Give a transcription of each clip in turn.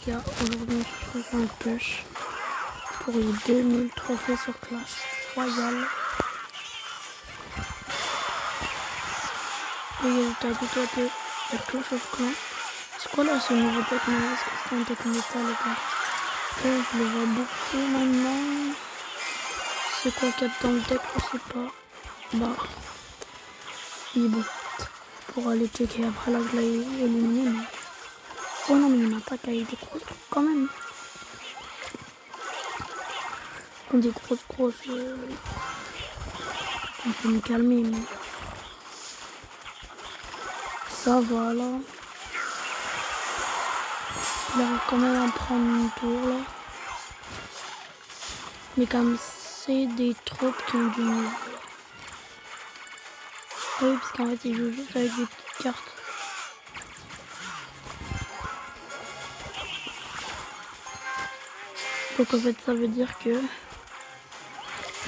gars, aujourd'hui on se retrouve en pêche pour les 2000 trophées sur Clash Royale. Et t'as dit toi de Clash of Clans. C'est quoi là ce nouveau deck? Est-ce que c'est un deck métal les gars? Je le vois beaucoup maintenant. C'est quoi qu'il y a dans le deck? Je sais pas. Bah. Il est bon. Pour aller checker après là je l'ai éliminé mais. Oh non mais il m'attaque avec des grosses trucs quand même. Des grosses. On peut me calmer mais. Ça va là. Il arrive quand même à prendre une tour là. Mais comme c'est des troupes qui ont du niveau. Oui parce qu'en fait ils jouent juste avec des petites cartes. Donc en fait ça veut dire que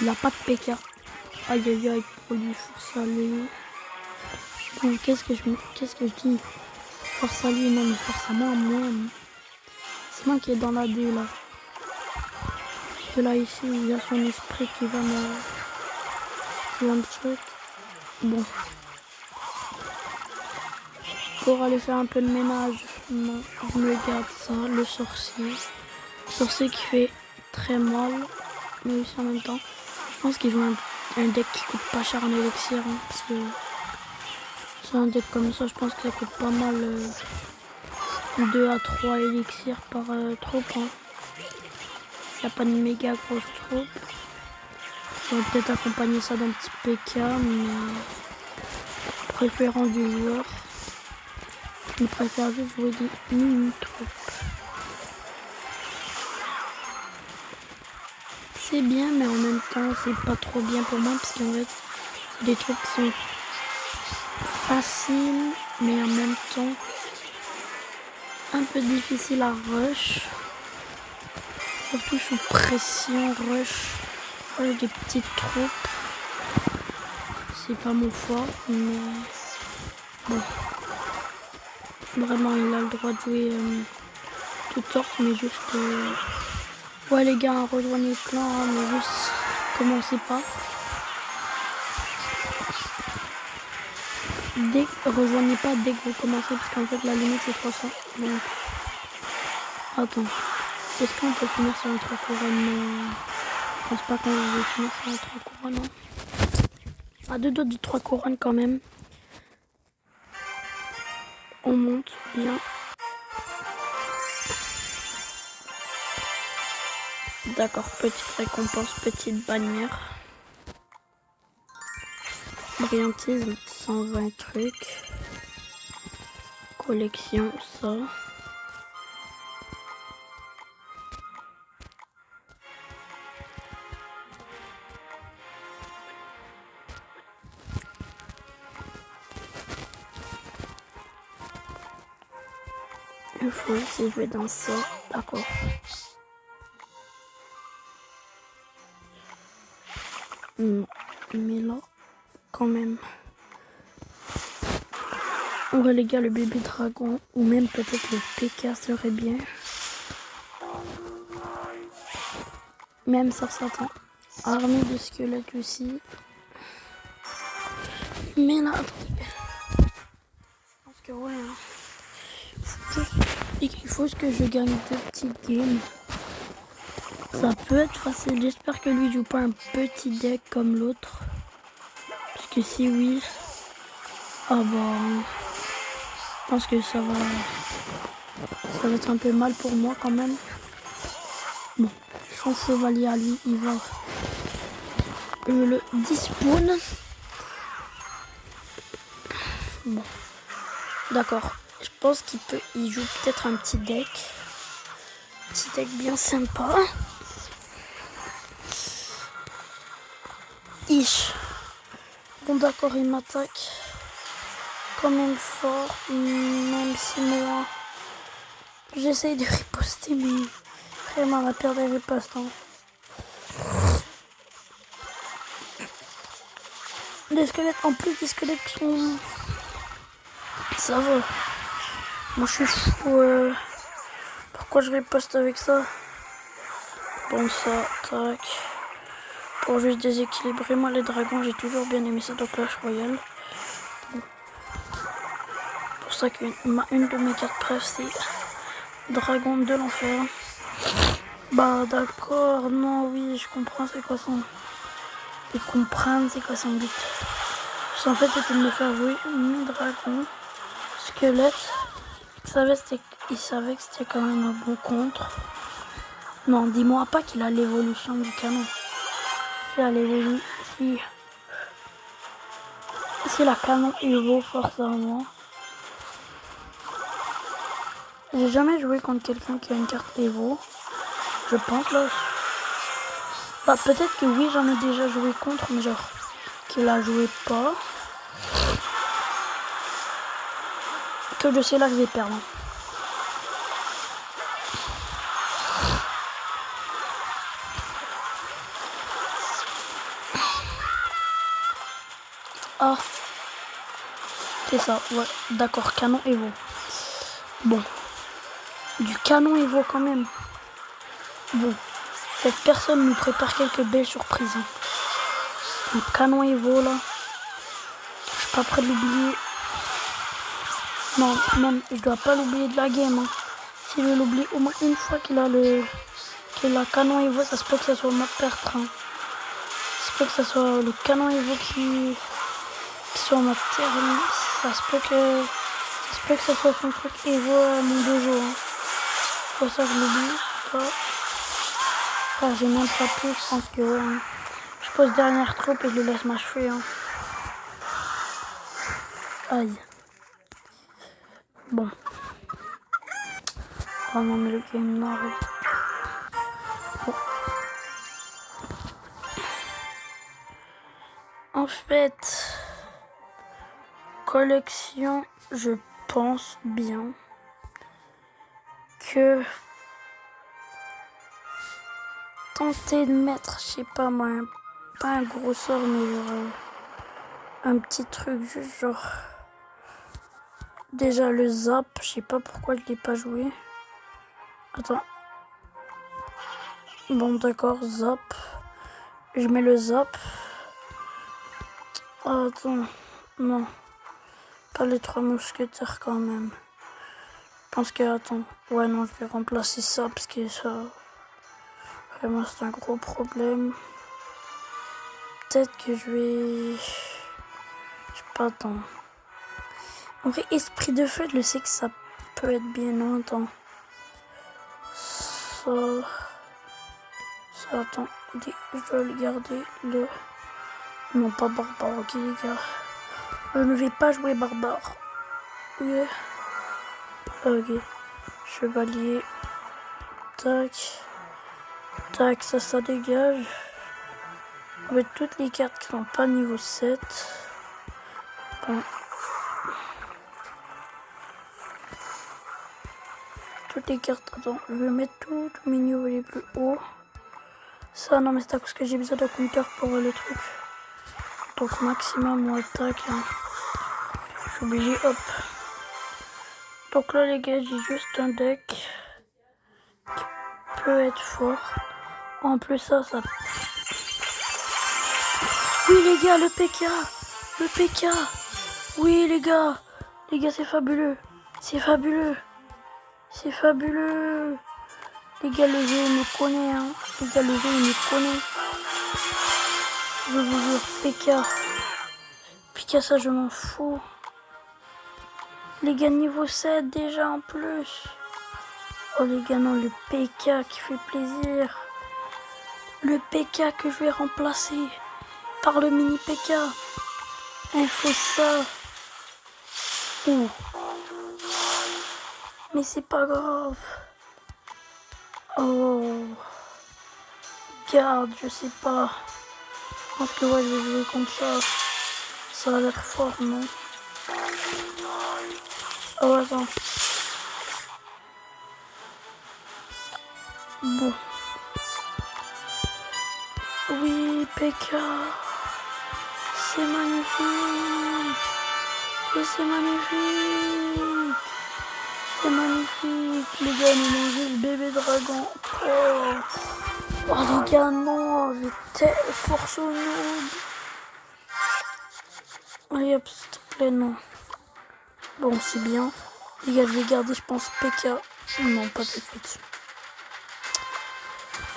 il a pas de PK. Aïe aïe aïe pour lui force à lui. Bon qu'est-ce que je dis? Force à lui, non mais force à moi. C'est moi qui est dans la D là. Parce que là ici il y a son esprit qui va me truc. Bon. Pour aller faire un peu de ménage, non, je me garde ça, le sorcier. Sorcier qui fait très mal, mais aussi en même temps. Je pense qu'ils ont un deck qui coûte pas cher en élixir, hein, parce que c'est un deck comme ça, je pense que ça coûte pas mal 2 à 3 élixirs par troupe. Hein. Il n'y a pas de méga grosse troupe. On va peut-être accompagner ça d'un petit PK, mais préférant du joueur. Je préfère juste jouer des mini-troupes. C'est bien, mais en même temps, c'est pas trop bien pour moi, parce qu'en fait, c'est des troupes qui sont faciles, mais en même temps, un peu difficiles à rush. Surtout sous pression, rush des petites troupes. C'est pas mon fort, mais bon. Vraiment, il a le droit de jouer toutes sortes, mais juste... Ouais les gars, rejoignez le clan, hein, mais juste commencez pas. Rejoignez pas dès que vous commencez, parce qu'en fait la limite c'est 300. Donc... Attends. Est-ce qu'on peut finir sur les 3 couronnes? Je pense pas qu'on va finir sur les 3 couronnes. Hein. À 2 doigts du 3 couronnes quand même. On monte bien. D'accord, petite récompense, petite bannière. Brillantisme, 120 trucs. Collection, ça. Il faut aussi jouer dans ça. D'accord. Non, mais là, quand même. En vrai, les gars, le bébé dragon, ou même peut-être le PK serait bien. Même ça s'attend. Armée de squelettes aussi. Mais là, attendez. Parce que ouais, hein. Il faut que je gagne 2 petits games. Ça peut être facile. J'espère que lui joue pas un petit deck comme l'autre. Parce que si oui, ah bah, je pense que ça va être un peu mal pour moi quand même. Bon, son chevalier à lui, il va le despawn. Bon, d'accord. Je pense il joue peut-être un petit deck. Petit deck bien sympa. Ish. Bon d'accord, il m'attaque quand même fort, même si moi j'essaye de riposter, mais vraiment la peur des ripostes. Hein. Les squelettes, en plus des squelettes qui sont... Ça va. Moi je suis fou. Par pourquoi je riposte avec ça? Bon ça, tac. Pour juste déséquilibrer, moi les dragons, j'ai toujours bien aimé ça dans Clash Royale. Bon. Pour ça qu'une de mes cartes préf, c'est Dragon de l'enfer. Bah d'accord, non, oui, je comprends c'est quoi son... Et comprendre c'est quoi son but. En fait, c'était de me faire jouer mes dragons, squelettes. Il savait que c'était quand même un bon contre. Non, dis-moi pas qu'il a l'évolution du canon. Si la canon Evo forcément. J'ai jamais joué contre quelqu'un qui a une carte Evo. Je pense là. Bah peut-être que oui, j'en ai déjà joué contre, mais genre qu'il a joué pas. Que je sais là que je vais perdre. Ah, c'est ça, ouais, d'accord, canon Evo. Bon, du canon Evo quand même. Bon, cette personne nous prépare quelques belles surprises. Hein. Un canon Evo là, je suis pas prêt de l'oublier. Non, même, je dois pas l'oublier de la game. Hein. Si je l'oublie au moins une fois qu'il a canon Evo, ça se peut que ça soit ma perte. Hein. Ça se peut que ça soit le canon Evo qui soit ma terre. Ça se peut que ça soit son truc Evo à mon dojo. Hein. C'est pour ça que je l'oublie. Enfin, j'ai même pas pu, je pense que ouais. Hein. Je pose dernière troupe et je le laisse m'achever. Hein. Aïe. Bon. Oh non, mais le game n'arrête. Bon. En fait, collection, je pense bien que tenter de mettre, je sais pas moi, pas un gros sort, mais genre un petit truc, juste genre déjà le zap, je sais pas pourquoi je l'ai pas joué. Attends. Bon d'accord, zap. Je mets le zap. Oh, attends, non. Pas les 3 mousquetaires quand même. Je pense que, attends, ouais non, je vais remplacer ça parce que ça, vraiment c'est un gros problème. Peut-être que je vais, je sais pas, attends. En vrai, esprit de feu, je le sais que ça peut être bien, non, attends. Ça, attends, je dois le garder, non pas barbare, ok les gars. Je ne vais pas jouer barbare. Yeah. Ok. Chevalier. Tac. Tac, ça dégage. Avec toutes les cartes qui sont pas niveau 7. Bon. Toutes les cartes. Attends, je vais mettre tous mes niveaux les plus hauts. Ça, non, mais c'est à cause que j'ai besoin d'un compteur pour le truc. Donc, maximum, on attaque. Hein. Je suis obligé, hop. Donc là, les gars, j'ai juste un deck qui peut être fort. En plus, ça. Oui, les gars, le PK. Le PK. Oui, les gars. Les gars, c'est fabuleux. C'est fabuleux. C'est fabuleux. Les gars, le jeu, il me connaît. Hein. Les gars, le jeu, il me connaît. Je vous jure, PK. PK, ça, je m'en fous. Les gars, niveau 7 déjà en plus. Oh, les gars, non, le PK qui fait plaisir. Le PK que je vais remplacer par le mini PK. Il faut ça. Ouh. Mais c'est pas grave. Oh. Garde, je sais pas. Je pense que ouais, je vais jouer comme ça. Ça a l'air fort, non? Oh, attends. Bon. Oui, PK. C'est magnifique. Et c'est magnifique. C'est magnifique. Les gars, nous mangez le bébé dragon. Oh, oh les gars, non. Force au noob. Allez hop, s'il te plaît, non. Bon, c'est bien. Les gars, je vais garder, je pense, PK. Non, pas tout de suite.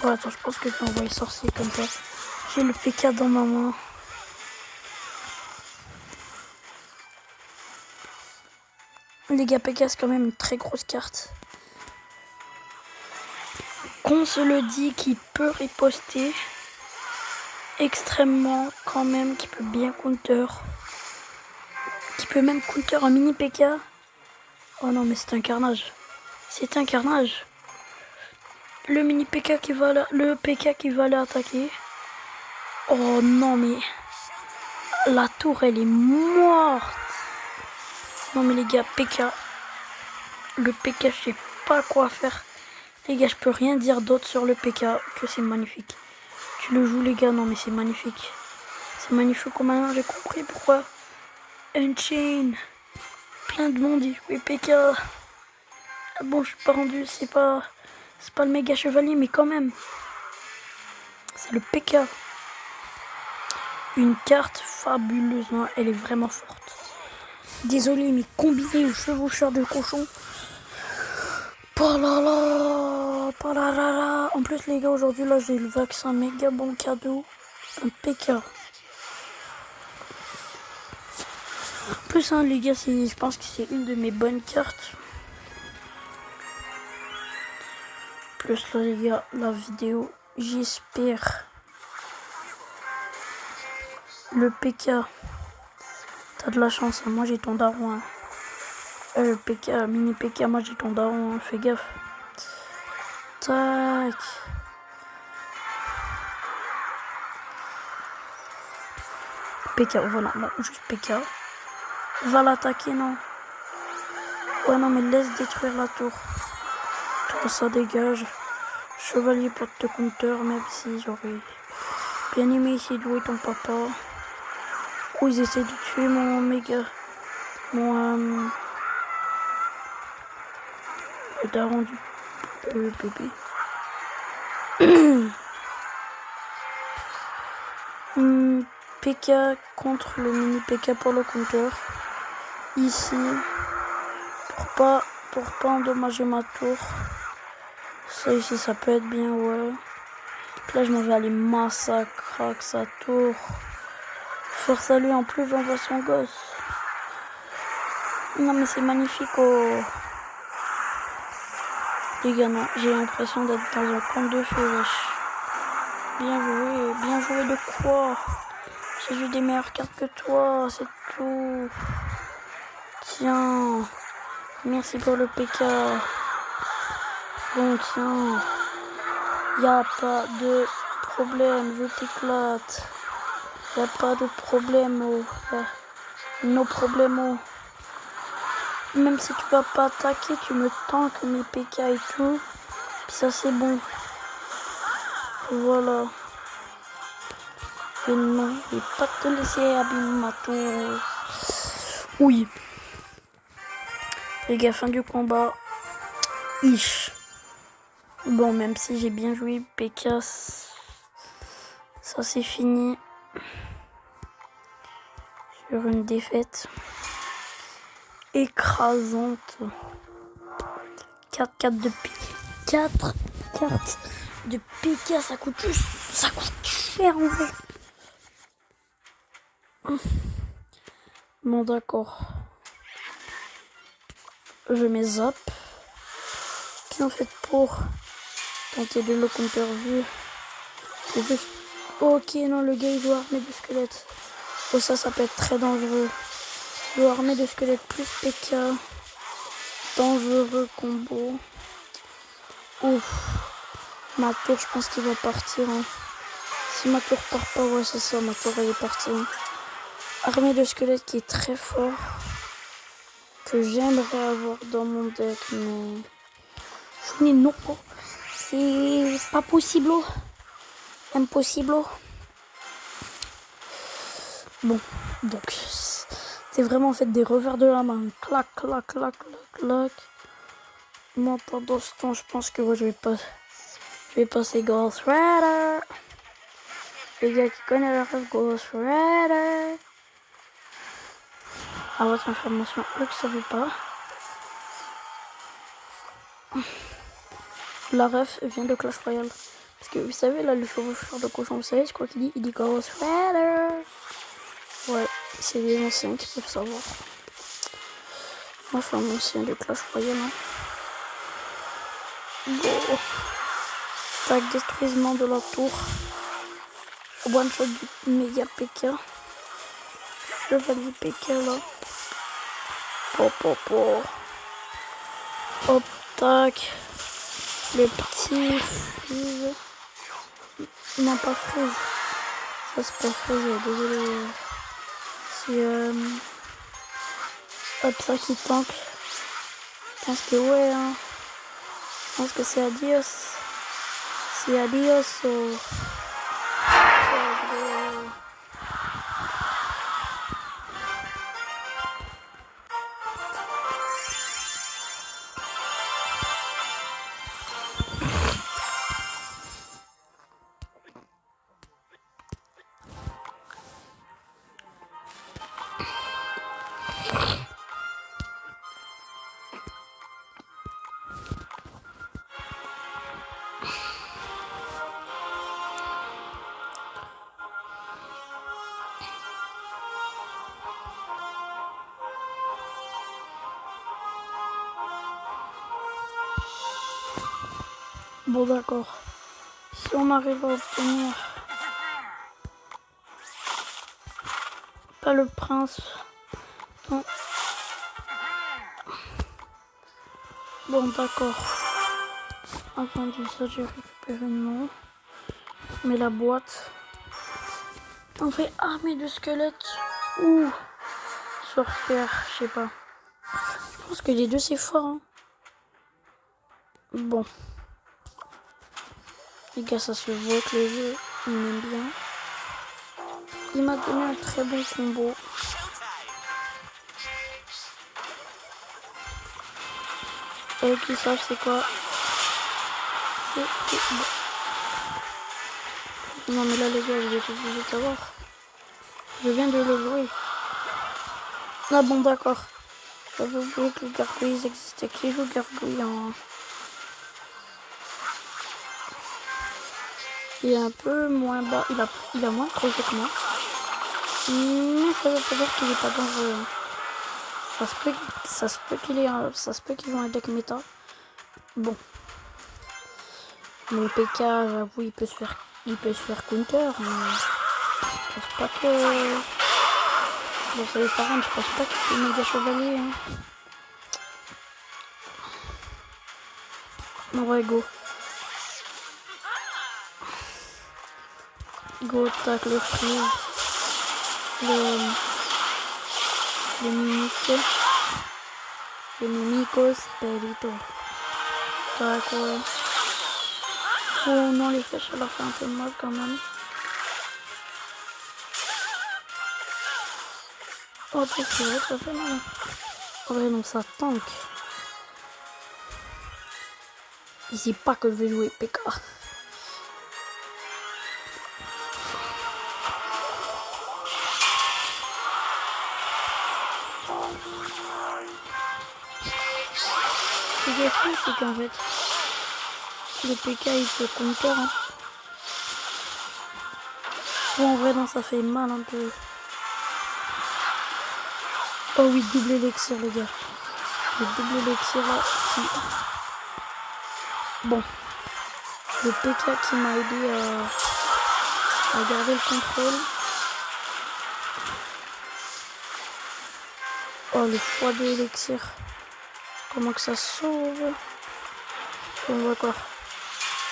Bon, attends, je pense que je vais envoyer sorcier comme ça. J'ai le PK dans ma main. Les gars, PK, c'est quand même une très grosse carte. Qu'on se le dit, qui peut riposter. Extrêmement, quand même, qui peut bien counter. Qui peut même counter un mini PK. Oh non, mais c'est un carnage. C'est un carnage. Le mini PK qui va là, le PK qui va l'attaquer. Oh non, mais la tour, elle est morte. Non, mais les gars, PK. Le PK, je sais pas quoi faire. Les gars, je peux rien dire d'autre sur le PK que c'est magnifique. Tu le joues, les gars, non, mais c'est magnifique. C'est magnifique. Maintenant, j'ai compris pourquoi. Unchain. Plein de monde y jouait PK. Ah bon, je suis pas rendu, c'est pas le méga chevalier, mais quand même. C'est le PK. Une carte fabuleuse, non, elle est vraiment forte. Désolé, mais combiné au chevaucheur de cochon. Palalala. En plus, les gars, aujourd'hui, là, j'ai le vaccin méga bon cadeau. Un PK. En plus, hein, les gars, je pense que c'est une de mes bonnes cartes. Plus là, les gars, la vidéo, j'espère. Le PK. T'as de la chance, hein. Moi j'ai ton daron. Hein. Le PK, mini PK, moi j'ai ton daron. Hein. Fais gaffe. Tac. PK, voilà, bon, juste PK. Va l'attaquer, non. Ouais, non, mais laisse détruire la tour. Tout ça dégage. Chevalier pour te counter, même si j'aurais bien aimé essayer de jouer ton papa. Ou ils essaient de tuer mon méga. Le daron du bébé. PK contre le mini PK pour le counter. Ici. Pour pas endommager ma tour. Ça ici, ça peut être bien, ouais. Là, je m'en vais aller massacrer avec sa tour. Force à lui, en plus, j'envoie son gosse. Non, mais c'est magnifique, oh. Les gars, non, j'ai l'impression d'être dans un conte de fées, wesh. Bien joué de quoi? J'ai vu des meilleures cartes que toi, c'est tout. Tiens, merci pour le PK. Bon, tiens, y a pas de problème, je t'éclate. Y a pas de problème, oh. No problème, oh. Même si tu vas pas attaquer, tu me tankes mes PK et tout. Puis ça, c'est bon. Voilà. Et non, je vais pas te laisser abîmer ma tour. Oui. Les gars, fin du combat. Ish. Bon, même si j'ai bien joué PK, ça c'est fini. Sur une défaite écrasante. 4 cartes de PK. 4 cartes de PK, ça coûte cher en vrai. Bon, d'accord. Je mets zap. Qui en fait pour tenter de le counter vue. C'est juste. Ok, non, le gars il doit armer de squelette. Oh, ça peut être très dangereux. Il doit armer de squelette plus PK. Dangereux combo. Ouf. Ma tour, je pense qu'il va partir. Hein. Si ma tour part pas, ouais, c'est ça, ma tour elle est partie. Hein. Armée de squelette qui est très fort. Que j'aimerais avoir dans mon deck, mais non, c'est pas possible. Impossible. Bon, donc c'est vraiment en fait des revers de la main. Clac, clac, clac, clac, clac. Moi, pendant ce temps, je pense que moi, je vais passer Ghost Rider. Les gars qui connaissent le rêve Ghost Rider. À votre information, eux qui ne savaient pas. La ref vient de Clash Royale. Parce que vous savez, là, le chevaucheur de cochon, vous savez, c'est quoi qu'il dit? Il dit Ghost Rider. Ouais, c'est les anciens qui peuvent savoir. Moi, je suis un ancien de Clash Royale. Hein. Go. Tac, détruisement de la tour. One shot du méga PK. Chevalier PK là. Pop, pop, pop. Hop, tac. Le petit freeze. Non, pas freeze. Ça, c'est pas freeze, désolé. C'est hop, ça qui tank. Je pense que ouais, hein. Je pense que c'est adios. C'est adios. Bon d'accord. Si on arrive à obtenir pas le prince. Non. Bon d'accord. Attendez, ça j'ai récupéré non. Mais la boîte. On fait armée de squelettes ou sorcière, je sais pas. Je pense que les deux c'est fort. Hein. Bon. Les gars, ça se voit que le jeu, il m'aime bien. Il m'a donné un très bon combo. Eux qui savent c'est quoi. Non mais là les gars, vous êtes obligés de savoir. Je viens de le jouer. Ah bon d'accord. J'avais oublié que les gargouilles existaient. Qui joue gargouille en... Il est un peu moins bas. Il a moins de crochet que moi. Mais ça veut pas dire qu'il est pas dangereux. Ça se peut qu'il joue un deck méta. Bon. Mais le PK, j'avoue, il peut se faire counter. Mais je pense pas que... Bon, ça les parents, je pense pas qu'il est méga chevalier. Hein. On va go. Go attaque le freeze. Le mimique. Le mimicos perito. Tac, ouais. Oh non, les flèches, ça leur fait un peu mal quand même. Oh, c'est vrai que ça fait mal. Ouais, non, ça tank. Il sait pas que je vais jouer PK. Le truc, c'est qu'en fait, le PK il peut counter. Hein. Bon, en vrai, non, ça fait mal un peu. Oh oui, double élixir, les gars. Le double élixir là. Bon. Le PK qui m'a aidé à garder le contrôle. Oh, le x2 élixir. Comment que ça sauve. On voit quoi.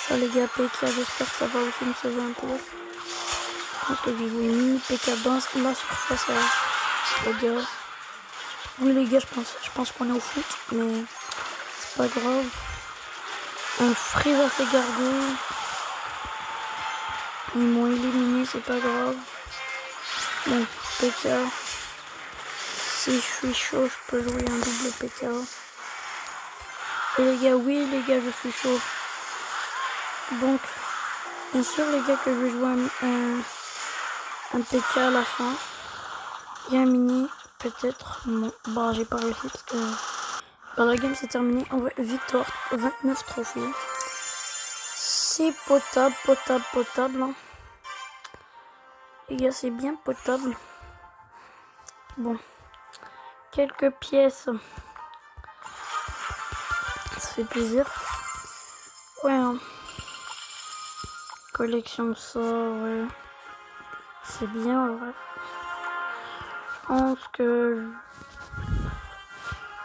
Ça les gars, PK, j'espère que ça va aussi me sauver un peu. Je pense que j'ai joué mini PK dans la surface les gars. Oui les gars, je pense qu'on est au foot, mais c'est pas grave. Un freeze à ces gargouilles. Ils m'ont éliminé, c'est pas grave. Bon, PK. Si je suis chaud, je peux jouer un double PK. Et les gars, oui les gars, je suis chaud. Donc, bien sûr les gars que je vais jouer un PK à la fin. Et un mini, peut-être. Non, bah j'ai pas réussi parce que la game s'est terminée. En vrai, victoire, 29 trophées. C'est potable, potable. Hein. Les gars, c'est bien potable. Bon, quelques pièces. Ça fait plaisir. Ouais. Hein. Collection de ça, ouais. C'est bien, ouais. Je pense que...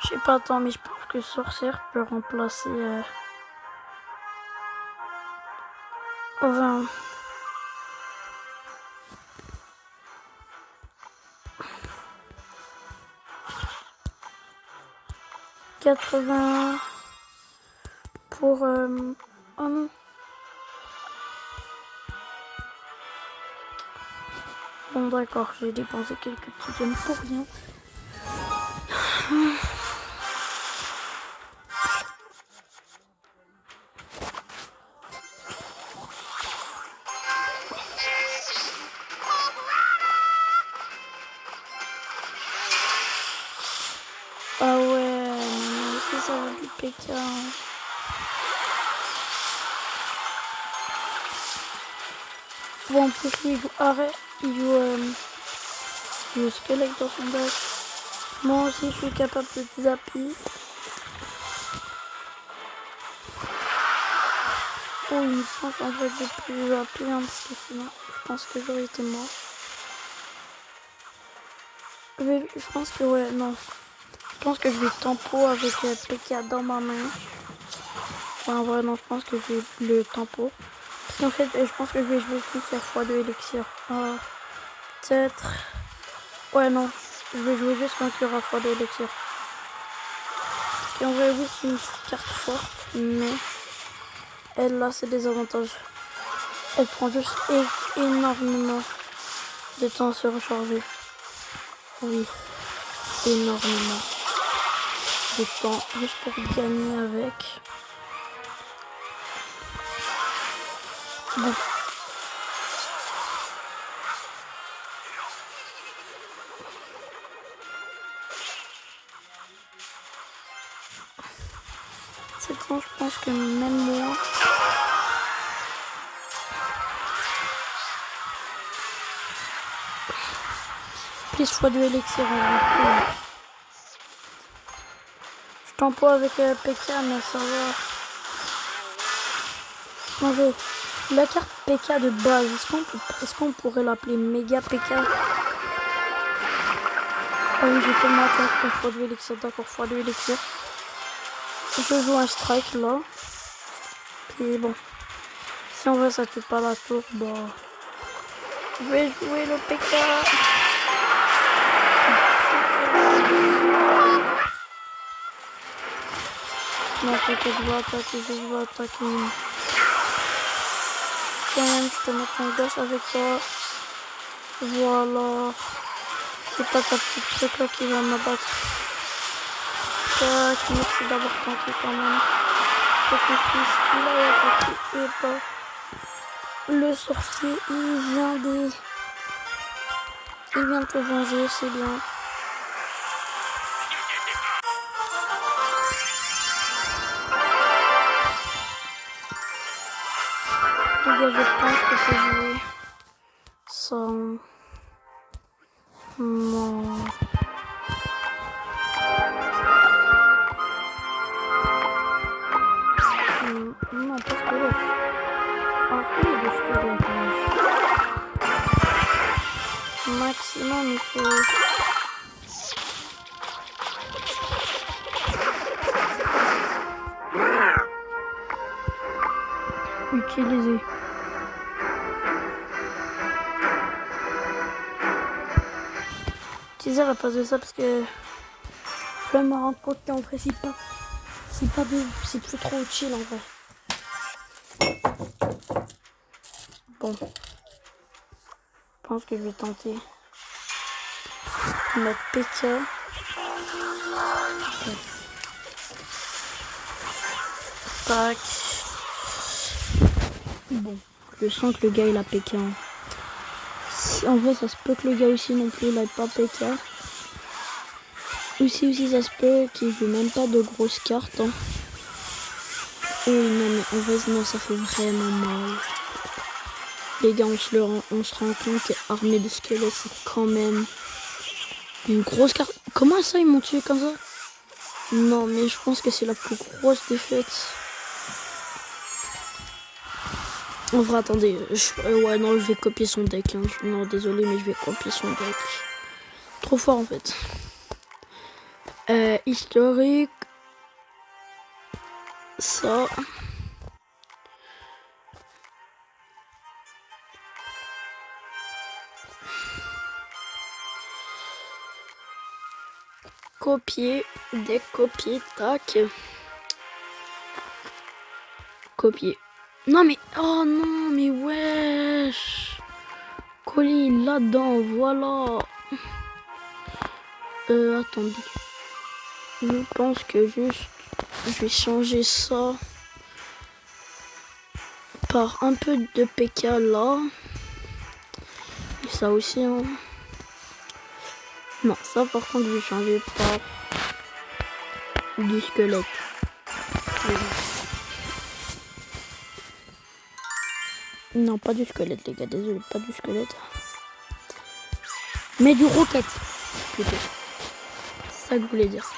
Je sais pas tant, mais je pense que sorcière peut remplacer... Enfin... 80 pour... Oh non. Bon d'accord, j'ai dépensé quelques petits gemmes pour rien. Ah ouais, mais aussi ça va du PK. Bon, en plus lui il joue arrêt, il joue squelette dans son deck. Moi aussi je suis capable de zapper. Oh, une chance en vrai de plus zapper, hein, parce que sinon je pense que j'aurais été mort. Je pense que ouais, non. Je pense que je vais tempo avec PK dans ma main. Ouais, en vrai, non, je pense que je vais le tempo. Parce qu'en fait, je pense que je vais jouer contre faire x2 élixir. Peut-être. Ouais, non. Je vais jouer juste quand il y aura x2 élixir. Parce qu'en vrai, oui, c'est une carte forte, mais elle, là, c'est des avantages. Elle prend juste énormément de temps à se recharger. Oui, énormément de temps juste pour gagner avec. Bon. C'est bon, je pense que même moi... Plus x2 élixir. Je tempo avec PK, mais ça va. Non, la carte PK de base, est-ce qu'on pourrait l'appeler méga PK? Ah oui, j'ai tellement attendu pour x2 élixir. D'accord, x2 élixir. Je joue un strike là. Et bon. Si en vrai ça tue pas la tour, bah. Je vais jouer le PK. Non, t'inquiète, je vais attaquer. Quand même, je te mets en gauche avec toi. Voilà. C'est pas ta petite truc là qui va m'abattre. Tac, merci d'avoir tenté quand même. Petit fils, il a attaqué et pas. Le sorcier, il vient te venger, c'est bien. Les gars, je pense que je peux jouer sans... Non. Non, pas squelette. Ah oui, le squelette, wesh. Maximum, il faut... utiliser. Utiliser à la place de ça parce que je vais me rendre compte qu'en vrai c'est plus trop chill en vrai. Bon, je pense que je vais tenter de mettre PK. Tac. Bon, je sens que le gars il a PK. Hein. En vrai, ça se peut que le gars aussi non plus il a pas PK. Aussi, ça se peut qu'il joue même pas de grosses cartes. Hein. Et non, en vrai, non, ça fait vraiment mal. Les gars, on se rend compte qu'armée de squelettes, c'est quand même une grosse carte. Comment ça, ils m'ont tué comme ça? Non, mais je pense que c'est la plus grosse défaite. En vrai, attendez. Ouais, non, je vais copier son deck. Hein. Non, désolé, mais je vais copier son deck. Trop fort, en fait. Historique. Ça. Copier. Deck copier. Tac. Copier. Non, mais... Oh, non, mais wesh. Colis là-dedans, voilà. Attendez. Je pense que juste, je vais changer ça par un peu de PK là. Et ça aussi, hein. Non, ça par contre, je vais changer par du squelette. Non, pas du squelette, les gars, désolé, pas du squelette. Mais du roquette, plutôt. C'est ça que je voulais dire.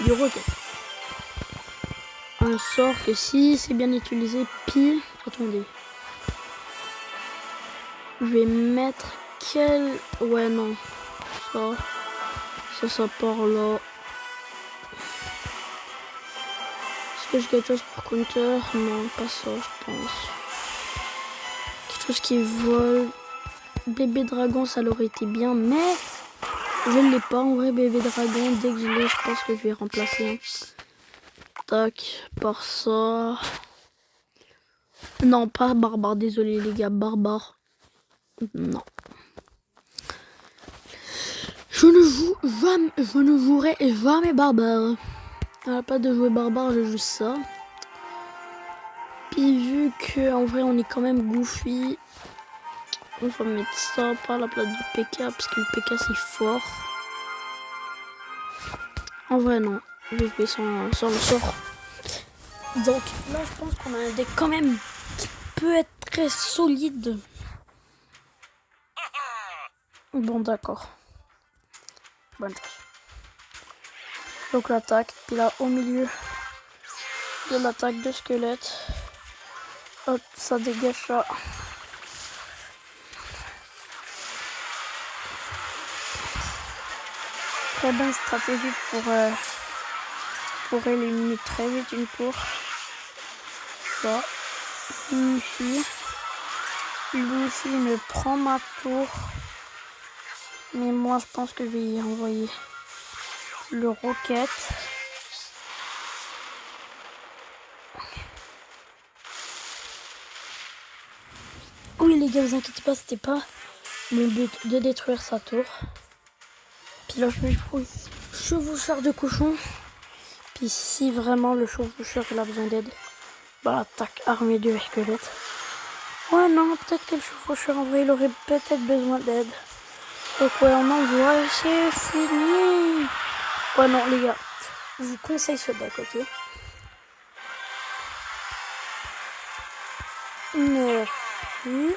Du roquette. Un sort que si c'est bien utilisé, pile. Attendez. Je vais mettre quel... Ouais, non. Ça part là. Est-ce que je gagne chose pour counter? Non, pas ça, je pense. Quelque chose qui vole. Bébé dragon, ça l'aurait été bien, mais je ne l'ai pas en vrai, bébé dragon. Dès que je l'ai, je pense que je vais remplacer. Tac, par ça. Non, pas barbare, désolé les gars, barbare. Non. Je ne jouerai jamais barbare. Pas de jouer barbare, je joue ça. Puis vu que en vrai on est quand même goofy, on va mettre ça par la place du PK parce que le PK c'est fort. En vrai non, je vais jouer sans le sort. Donc là je pense qu'on a un deck quand même qui peut être très solide. Bon d'accord. Bonne chose. Donc l'attaque, puis là au milieu de l'attaque de squelette. Hop, ça dégage ça. Très bonne stratégie pour éliminer très vite une tour. Ça. Ici. Lui aussi me prend ma tour. Mais moi je pense que je vais y envoyer le roquette. Oui les gars, vous inquiétez pas, c'était pas mon but de détruire sa tour. Puis là je vais jouer chevaucheur de cochon. Puis si vraiment le chevaucheur il a besoin d'aide, bah attaque armée de squelettes. Ouais non, peut-être que le chevaucheur en vrai il aurait peut-être besoin d'aide. Donc ouais on envoie, c'est fini. Ouais non les gars, je vous conseille ce deck, ok? Merci.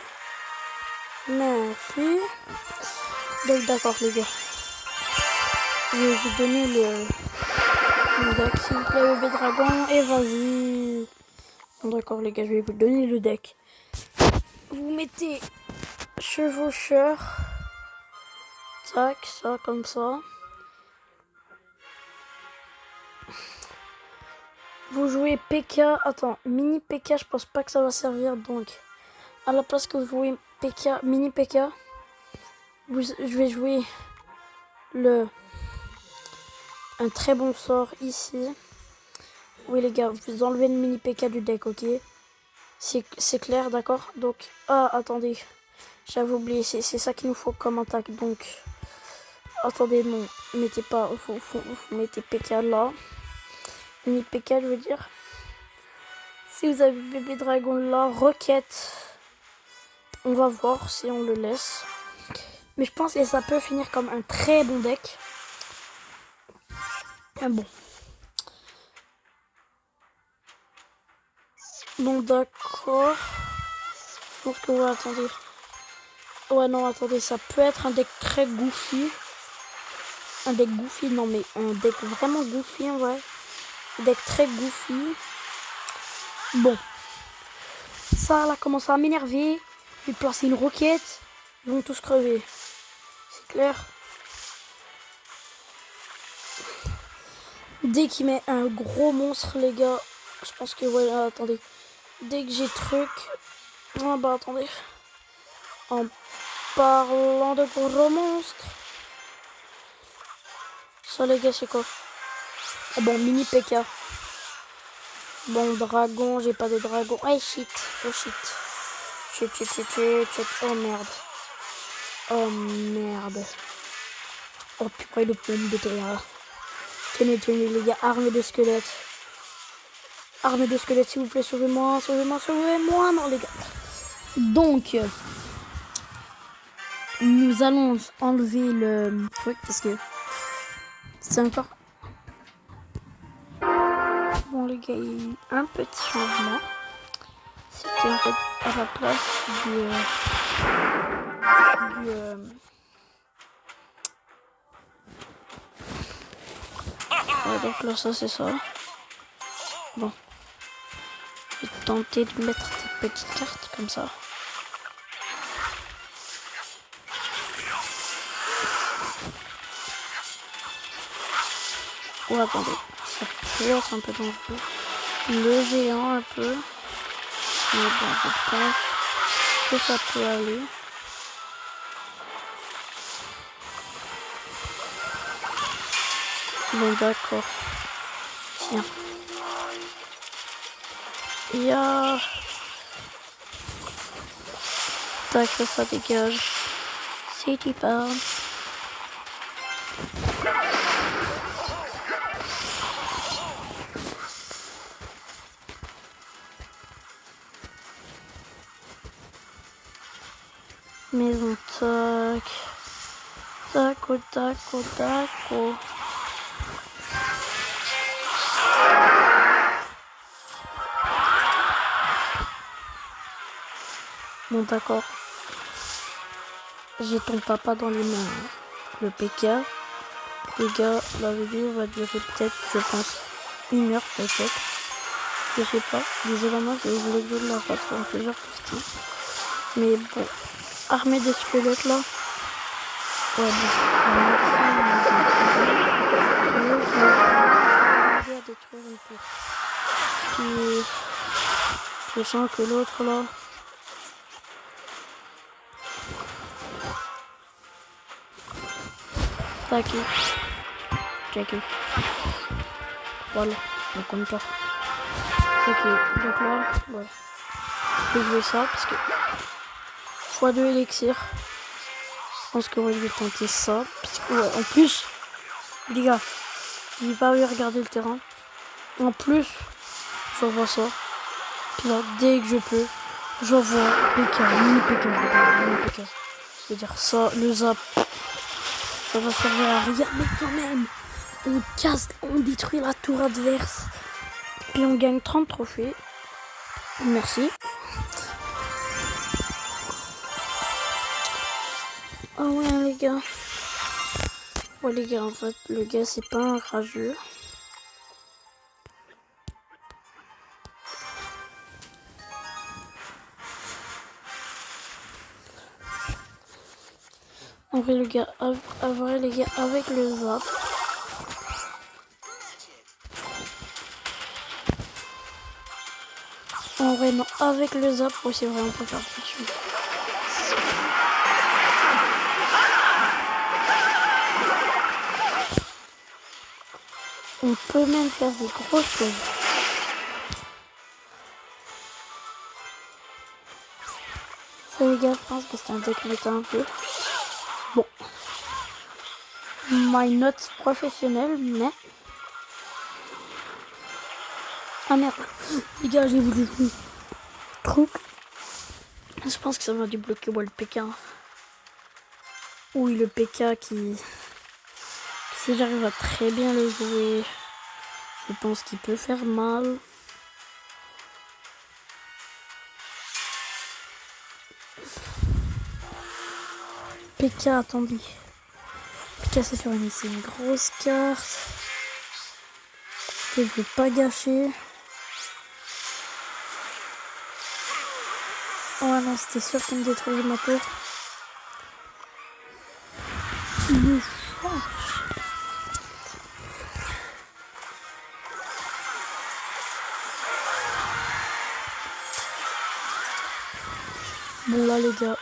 Merci. Donc d'accord les gars. Je vais vous donner le deck s'il vous plaît, bébé dragon. Et vas-y. Bon, d'accord les gars, je vais vous donner le deck. Vous mettez chevaucheur. Tac, ça comme ça. Vous jouez PK. Attends, mini PK, je pense pas que ça va servir. Donc, à la place que vous jouez PK, mini PK, je vais jouer un très bon sort ici. Oui les gars, vous enlevez le mini PK du deck, ok? C'est clair, d'accord? Donc, ah, attendez. J'avais oublié, c'est ça qu'il nous faut comme attaque. Donc, attendez, non. Mettez pas, vous mettez PK là. Mini PK, je veux dire. Si vous avez bébé dragon là, roquette. On va voir si on le laisse. Mais je pense que ça peut finir comme un très bon deck. Mais bon. Bon, d'accord. Je pense que, ouais, attendez. Ouais, non, attendez, ça peut être un deck très goofy. Un deck goofy, non, mais un deck vraiment goofy, en vrai. Un deck très goofy. Bon. Ça, là, commence à m'énerver. Je vais placer une roquette. Ils vont tous crever. C'est clair. Dès qu'il met un gros monstre, les gars, je pense que, ouais, attendez. Dès que j'ai truc... Ah bah, attendez. En parlant de gros monstres. Ça, les gars, c'est quoi? Ah bon, mini PK. Bon, dragon, j'ai pas de dragon. Oh shit, oh shit. Shit. Oh merde. Oh merde. Oh putain, le pomme de terre. Tenez, les gars, armée de squelettes. Armée de squelettes, s'il vous plaît, sauvez-moi. Non, les gars. Donc, nous allons enlever le truc parce que c'est encore... Bon, les gars, il y a eu un petit changement. C'était en fait à la place ouais, donc là, ça, c'est ça. Bon. Je vais tenter de mettre des petites cartes comme ça. Oh, attendez. Ça peut être un peu dangereux. Le géant, un peu. Mais bon, je pense que ça peut aller. Bon, d'accord. Tiens. Il y a... Tac, ça dégage. City Park. Maison tac. Taco. Bon, d'accord. J'ai ton papa dans les mains. Le PK. Les gars, la vidéo va durer peut-être, je pense, 1 heure peut-être. Je sais pas. Désolé, moi, je voulais que je la fasse en plusieurs parties. Mais bon. Armée de squelettes là. Ouais, bon. On va détruire un peu. Puis, je sens que l'autre là. Taqué. Voilà, donc comme ça. Ok, donc là, ouais. Je vais jouer ça parce que x2 élixir. Je pense que ouais, je vais tenter ça. Parce que ouais, en plus, les gars, il va aller regarder le terrain. En plus, j'envoie ça. Puis là, dès que je peux, j'envoie PK, mini PK. Je veux dire ça, le zap, ça va servir à rien, mais quand même, on casse, on détruit la tour adverse. Puis on gagne 30 trophées. Merci. Ah ouais les gars. Ouais les gars, en fait, le gars c'est pas un rageux. En vrai les gars, avec le zap. En vrai non, avec le zap, ouais c'est vrai, on peut faire quelque chose. On peut même faire des grosses choses. Ça les gars, je pense que c'est un deck méta un peu. Bon. My note professionnelle, mais... Ah merde, les gars, j'ai voulu jouer truc. Je pense que ça va débloquer le PK. Oui, le PK qui si j'arrive à très bien le jouer, je pense qu'il peut faire mal. PK, attendez. PK, c'est sur une grosse carte que je veux pas gâcher. Oh non, c'était sûr qu'il me détruisait ma tour. Une chance. Bon là les gars.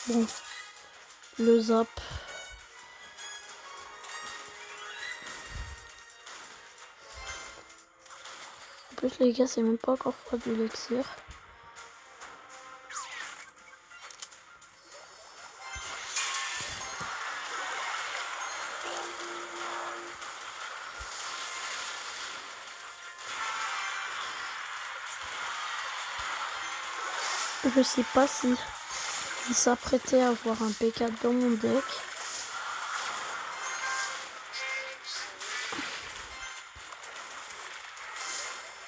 Bon. Le zap. En plus les gars, c'est même pas encore froid du l'élixir. Je sais pas si il s'apprêtait à avoir un PK dans mon deck.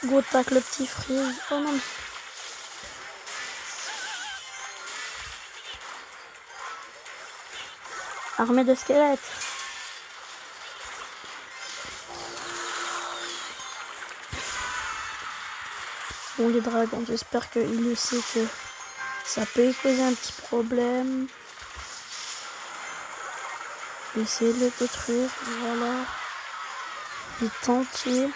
Go tac le petit freeze. Oh non. Armée de squelettes. Bon les dragons, j'espère qu'il le sait que ça peut causer un petit problème. Je vais essayer de le détruire. Voilà. Je vais tenter.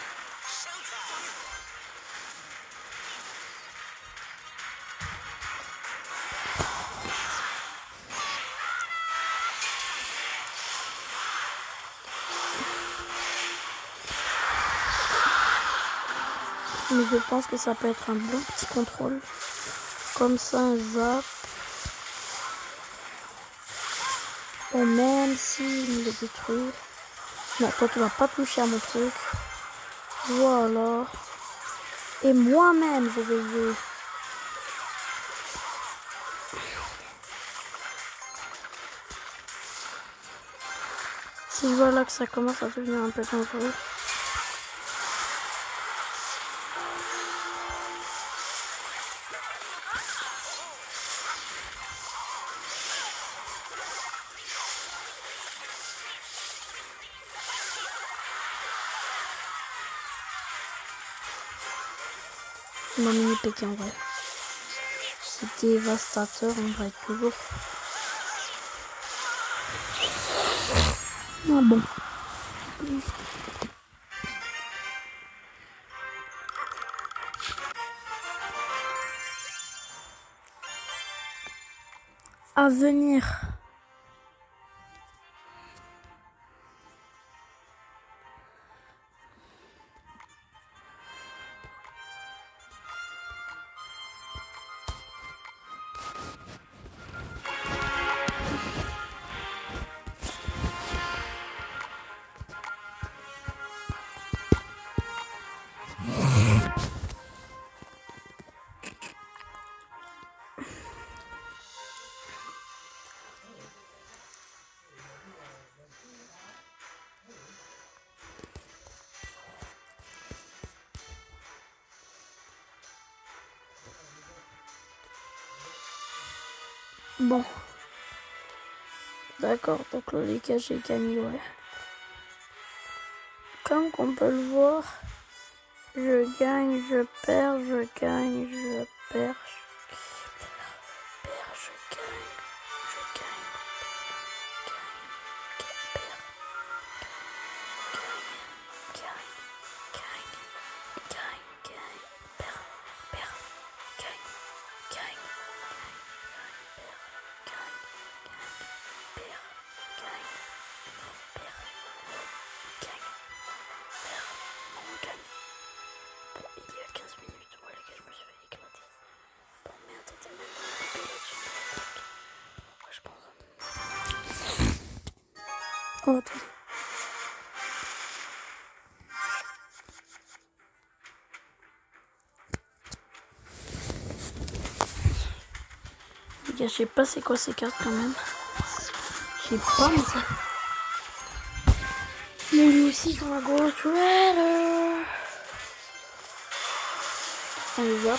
Mais je pense que ça peut être un bon petit contrôle. Comme ça, un zap. Bon, même s'il me le détruit. Non, toi, tu vas pas toucher à mon truc. Voilà. Et moi-même, je vais jouer. Si je vois là que ça commence à devenir un peu dangereux. Mon mini PK en vrai. C'est dévastateur en vrai, toujours. Ah bon. À venir. Bon. D'accord, donc le les gars, j'ai gagné, ouais. Comme qu'on peut le voir, je gagne, je perds, je gagne, je perds, je gagne, il y a 15 minutes, ouais les gars, je me suis fait éclater. Bon, mais attendez, ouais, je pense. Oh, attendez. gars, je sais pas c'est quoi ces cartes quand même. Je sais pas mais ça. Mais lui aussi ils ont la grosse sweater. Allez hop.